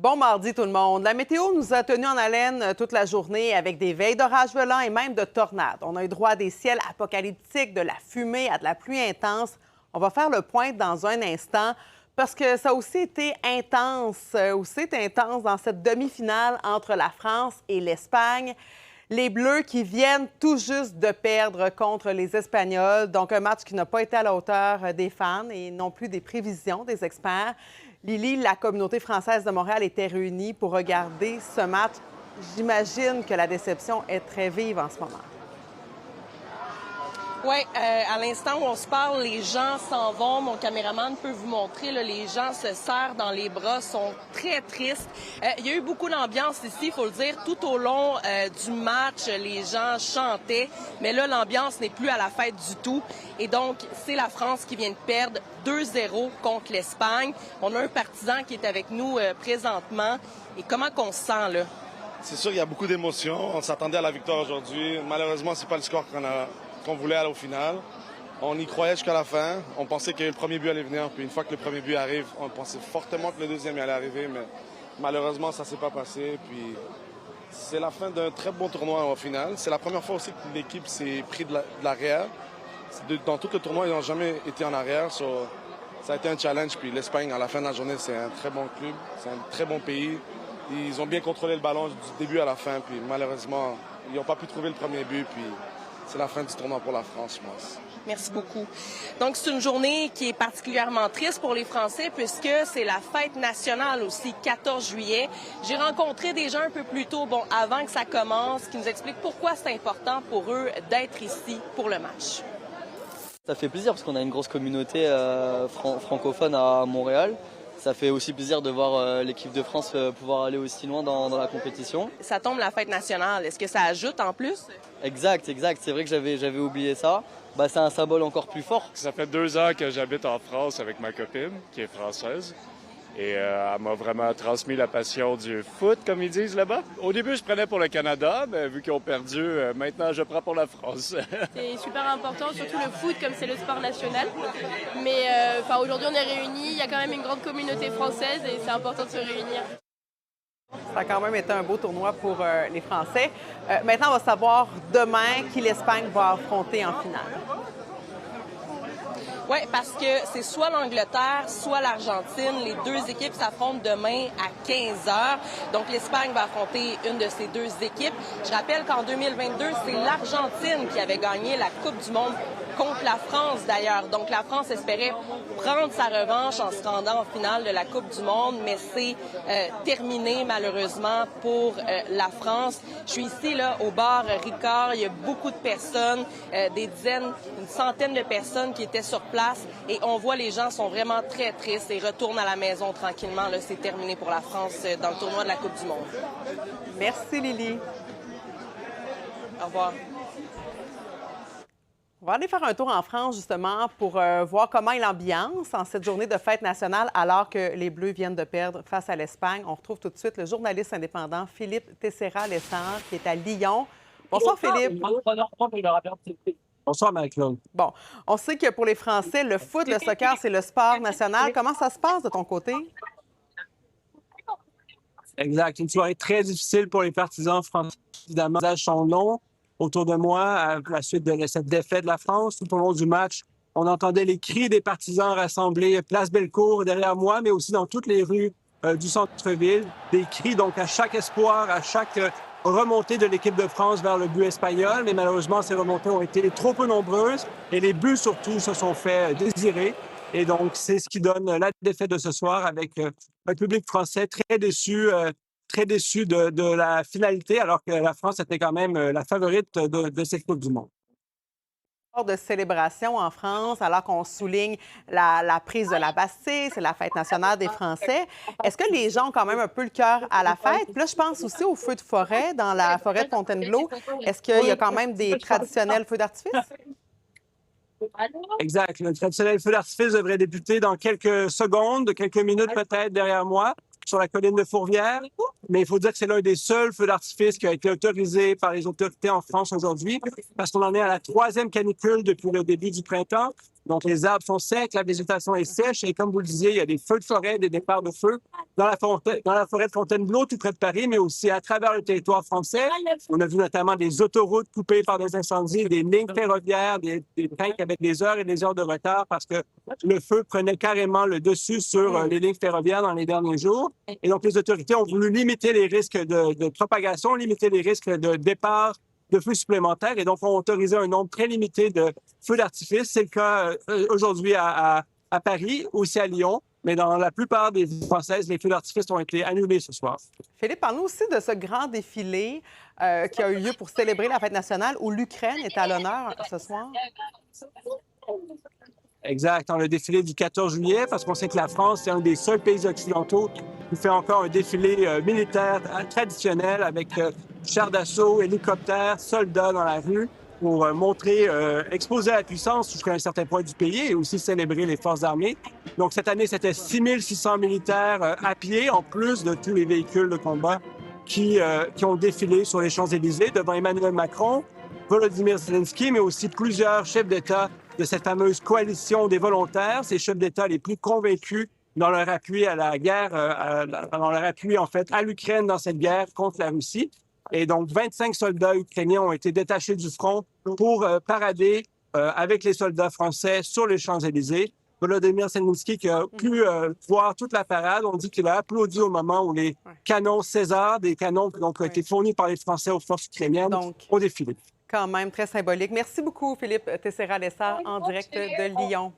Bon mardi tout le monde. La météo nous a tenus en haleine toute la journée avec des veilles d'orages violents et même de tornades. On a eu droit à des ciels apocalyptiques, de la fumée à de la pluie intense. On va faire le point dans un instant parce que ça a aussi été intense, dans cette demi-finale entre la France et l'Espagne. Les Bleus qui viennent tout juste de perdre contre les Espagnols. Donc, un match qui n'a pas été à la hauteur des fans et non plus des prévisions des experts. Lily, la communauté française de Montréal était réunie pour regarder ce match. J'imagine que la déception est très vive en ce moment. Oui, à l'instant où on se parle, les gens s'en vont. Mon caméraman peut vous montrer, là, les gens se serrent dans les bras, sont très tristes. Il y a eu beaucoup d'ambiance ici, il faut le dire. Tout au long du match, les gens chantaient. Mais là, l'ambiance n'est plus à la fête du tout. Et donc, c'est la France qui vient de perdre 2-0 contre l'Espagne. On a un partisan qui est avec nous présentement. Et comment qu'on se sent, là? C'est sûr qu'il y a beaucoup d'émotions. On s'attendait à la victoire aujourd'hui. Malheureusement, c'est pas le score qu'on voulait aller au final. On y croyait jusqu'à la fin. On pensait que le premier but allait venir. Puis une fois que le premier but arrive, on pensait fortement que le deuxième allait arriver. Mais malheureusement, ça s'est pas passé. Puis c'est la fin d'un très bon tournoi au final. C'est la première fois aussi que l'équipe s'est pris de l'arrière. Dans tout le tournoi, ils n'ont jamais été en arrière. Ça a été un challenge. Puis l'Espagne, à la fin de la journée, c'est un très bon club. C'est un très bon pays. Ils ont bien contrôlé le ballon du début à la fin. Puis malheureusement, ils n'ont pas pu trouver le premier but. Puis c'est la fin du tournoi pour la France, je pense. Merci beaucoup. Donc, c'est une journée qui est particulièrement triste pour les Français puisque c'est la fête nationale aussi, 14 juillet. J'ai rencontré des gens un peu plus tôt, avant que ça commence, qui nous expliquent pourquoi c'est important pour eux d'être ici pour le match. Ça fait plaisir parce qu'on a une grosse communauté francophone à Montréal. Ça fait aussi plaisir de voir l'équipe de France pouvoir aller aussi loin dans la compétition. Ça tombe la fête nationale. Est-ce que ça ajoute en plus? Exact. C'est vrai que j'avais oublié ça. C'est un symbole encore plus fort. Ça fait 2 ans que j'habite en France avec ma copine, qui est française. Et elle m'a vraiment transmis la passion du foot, comme ils disent là-bas. Au début, je prenais pour le Canada, mais vu qu'ils ont perdu, maintenant, je prends pour la France. C'est super important, surtout le foot, comme c'est le sport national. Mais aujourd'hui, on est réunis. Il y a quand même une grande communauté française et c'est important de se réunir. Ça a quand même été un beau tournoi pour les Français. Maintenant, on va savoir demain qui l'Espagne va affronter en finale. Oui, parce que c'est soit l'Angleterre, soit l'Argentine. Les deux équipes s'affrontent demain à 15 heures. Donc, l'Espagne va affronter une de ces deux équipes. Je rappelle qu'en 2022, c'est l'Argentine qui avait gagné la Coupe du monde contre la France, d'ailleurs. Donc, la France espérait prendre sa revanche en se rendant en finale de la Coupe du monde, mais c'est terminé, malheureusement, pour la France. Je suis ici, là, au bar Ricard. Il y a beaucoup de personnes, des dizaines, une centaine de personnes qui étaient sur place. Et on voit les gens sont vraiment très tristes et retournent à la maison tranquillement. Là, c'est terminé pour la France dans le tournoi de la Coupe du monde. Merci, Lily. Au revoir. On va aller faire un tour en France, justement, pour voir comment est l'ambiance en cette journée de fête nationale alors que les Bleus viennent de perdre face à l'Espagne. On retrouve tout de suite le journaliste indépendant Philippe Tessera-Lessard qui est à Lyon. Bonsoir, Philippe. Bonsoir, Marie-Claude. Bon, on sait que pour les Français, le foot, le soccer, c'est le sport national. Comment ça se passe de ton côté? Exact. Une soirée très difficile pour les partisans français. Évidemment, les âges sont longs. Autour de moi, à la suite de cette défaite de la France, tout au long du match, on entendait les cris des partisans rassemblés place Bellecour derrière moi, mais aussi dans toutes les rues du centre-ville. Des cris, donc, à chaque espoir, à chaque remontée de l'équipe de France vers le but espagnol. Mais malheureusement, ces remontées ont été trop peu nombreuses et les buts, surtout, se sont fait désirer. Et donc, c'est ce qui donne la défaite de ce soir avec un public français très déçu de la finalité, alors que la France était quand même la favorite de cette Coupe du monde. De célébration en France, alors qu'on souligne la prise de la Bastille, c'est la fête nationale des Français. Est-ce que les gens ont quand même un peu le cœur à la fête? Puis là, je pense aussi aux feux de forêt dans la forêt de Fontainebleau. Est-ce qu'il y a quand même des traditionnels feux d'artifice? Exact. Le traditionnel feu d'artifice devrait débuter dans quelques secondes, quelques minutes peut-être derrière moi, sur la colline de Fourvière. Mais il faut dire que c'est l'un des seuls feux d'artifice qui a été autorisé par les autorités en France aujourd'hui, parce qu'on en est à la 3e canicule depuis le début du printemps. Donc, les arbres sont secs, la végétation est sèche et comme vous le disiez, il y a des feux de forêt, des départs de feu dans la forêt de Fontainebleau, tout près de Paris, mais aussi à travers le territoire français. On a vu notamment des autoroutes coupées par des incendies, des lignes ferroviaires, des trains avec des heures et des heures de retard parce que le feu prenait carrément le dessus sur les lignes ferroviaires dans les derniers jours. Et donc, les autorités ont voulu limiter les risques de propagation, limiter les risques de départ de feux supplémentaires et donc ont autorisé un nombre très limité de feux d'artifice. C'est le cas aujourd'hui à Paris, aussi à Lyon, mais dans la plupart des villes françaises, les feux d'artifice ont été annulés ce soir. Philippe, parle-nous aussi de ce grand défilé qui a eu lieu pour célébrer la fête nationale où l'Ukraine est à l'honneur ce soir. Exact, dans le défilé du 14 juillet, parce qu'on sait que la France, c'est un des seuls pays occidentaux qui fait encore un défilé militaire traditionnel avec chars d'assaut, hélicoptères, soldats dans la rue pour montrer, exposer la puissance jusqu'à un certain point du pays et aussi célébrer les forces armées. Donc cette année, c'était 6600 militaires à pied, en plus de tous les véhicules de combat qui ont défilé sur les Champs-Élysées devant Emmanuel Macron, Volodymyr Zelensky, mais aussi plusieurs chefs d'État de cette fameuse coalition des volontaires, ces chefs d'État les plus convaincus dans leur appui à la guerre, dans leur appui en fait à l'Ukraine dans cette guerre contre la Russie. Et donc 25 soldats ukrainiens ont été détachés du front pour parader avec les soldats français sur les Champs-Élysées. Volodymyr Zelensky qui a pu voir toute la parade, on dit qu'il a applaudi au moment où les canons César, des canons qui ont été fournis par les Français aux forces ukrainiennes, ont défilé. Quand même, très symbolique. Merci beaucoup, Philippe Tessera-Lessard, en direct de Lyon.